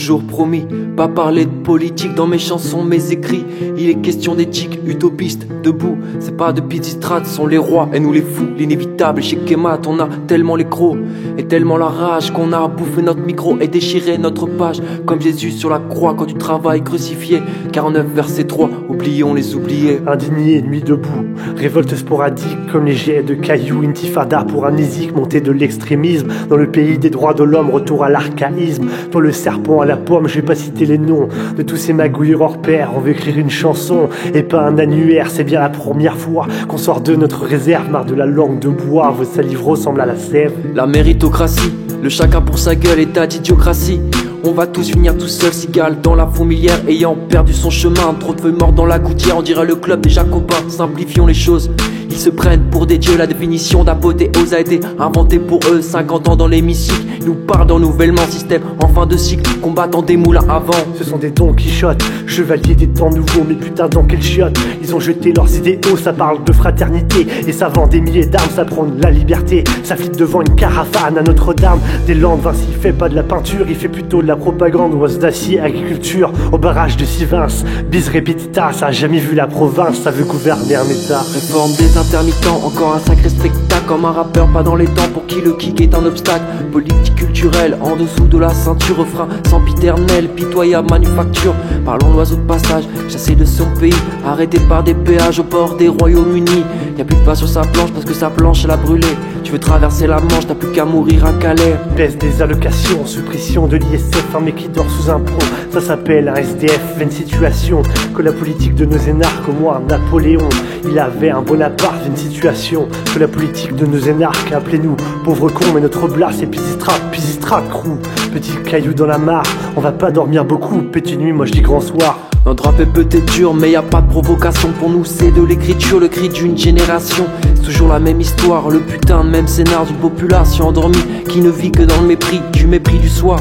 toujours promis, pas parler de politique dans mes chansons, mes écrits. Il est question d'éthique, utopiste, debout. C'est pas de Pisistrate, sont les rois et nous les fous. L'inévitable, chez Kemat, on a tellement les crocs et tellement la rage qu'on a bouffé notre micro et déchiré notre page. Comme Jésus sur la croix quand tu travailles crucifié. 49 verset 3, oublions les oubliés. Indigné, nuit debout, révolte sporadique comme les jets de cailloux. Intifada pour amnésique, montée de l'extrémisme. Dans le pays des droits de l'homme, retour à l'archaïsme. Toi le serpent à la pomme, je vais pas citer les noms de tous ces magouilleurs hors pair. On veut écrire une chanson et pas un annuaire. C'est bien la première fois qu'on sort de notre réserve. Marre de la langue de bois, vos salives ressemblent à la sève. La méritocratie, le chacun pour sa gueule, état d'idiocratie. On va tous finir tout seul, cigale dans la fourmilière, ayant perdu son chemin. Trop de feux morts dans la gouttière, on dirait le club des Jacobins. Simplifions les choses, ils se prennent pour des dieux. La définition d'apothéose a été inventée pour eux. 50 ans dans l'hémicycle, ils nous parlent d'ennouvellement. Système en fin de cycle, combattant des moulins avant. Ce sont des Don Quichotte, chevaliers des temps nouveaux. Mais putain dans quel chiotte, ils ont jeté leurs idéaux. Ça parle de fraternité et ça vend des milliers d'armes. Ça prône la liberté, ça flippe devant une caravane à Notre-Dame des Landes. Vinci fait pas de la peinture, il fait plutôt de la propagande. Oise d'acier, agriculture, au barrage de Sivins. Bis repetita, ça a jamais vu la province. Ça veut gouverner un état. Réforme des intermittents, encore un sacré spectacle. Comme un rappeur pas dans les temps pour qui le kick est un obstacle. Politique culturelle, en dessous de la ceinture. Refrain sempiternel, pitoyable manufacture. Parlons l'oiseau de passage, chassé de son pays, arrêté par des péages au bord des Royaumes-Unis. Y'a plus de pas sur sa planche parce que sa planche elle a brûlé. Tu veux traverser la Manche, t'as plus qu'à mourir à Calais. Baisse des allocations, suppression de l'ISF, un mec qui dort sous un pont. Ça s'appelle un SDF, une situation que la politique de nos énarques, moi Napoléon, il avait un Bonaparte, une situation que la politique de nos énarques, appelez-nous pauvres cons, mais notre blast c'est Pisistrate, crew. Petit caillou dans la mare, on va pas dormir beaucoup, petite nuit, moi je dis grand soir. Notre rap est peut-être dur, mais y a pas de provocation. Pour nous c'est de l'écriture, le cri d'une génération. C'est toujours la même histoire, le putain de même scénar d'une population endormie qui ne vit que dans le mépris, du mépris du soi.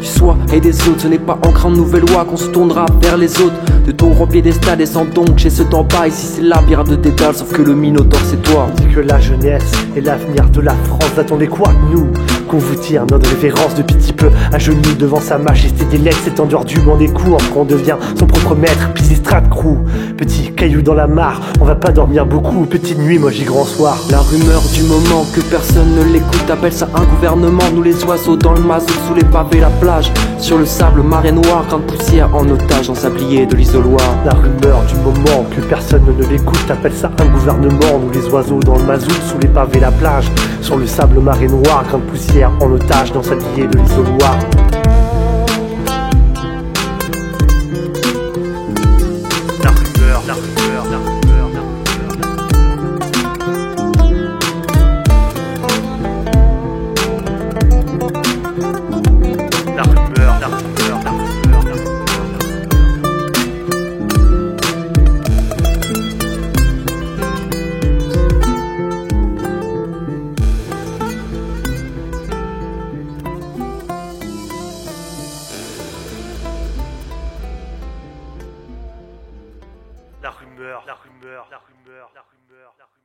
Du soi et des autres, ce n'est pas en créant de nouvelles lois qu'on se tournera vers les autres. De ton rond piédestal descend donc chez ce temps bas. Ici c'est la bière de Dédale, sauf que le Minotaure c'est toi. On dit que la jeunesse est l'avenir de la France. Attendez quoi nous qu'on vous tire notre révérence de petit peu à genoux devant sa majesté des lettres, s'étendue hors du banc des cours, qu'on devient son propre maître. Pisistrate crew, petit caillou dans la mare, on va pas dormir beaucoup, petite nuit, moi j'y grand soir. La rumeur du moment que personne ne l'écoute appelle ça un gouvernement. Nous les oiseaux dans le mazout, sous les pavés la plage, sur le sable marée noire, grain de poussière en otage, en sablier de l'isoloir. La rumeur du moment que personne ne l'écoute appelle ça un gouvernement. Nous les oiseaux dans le mazout, sous les pavés la plage, sur le sable marée noire, grain de poussière en otage dans sa sablier de l'isoloir. La rumeur, la rumeur, la rumeur, la rumeur. La rumeur, la rumeur, la rumeur, la rumeur. La rumeur, la rumeur, la rumeur, la rumeur, la rumeur.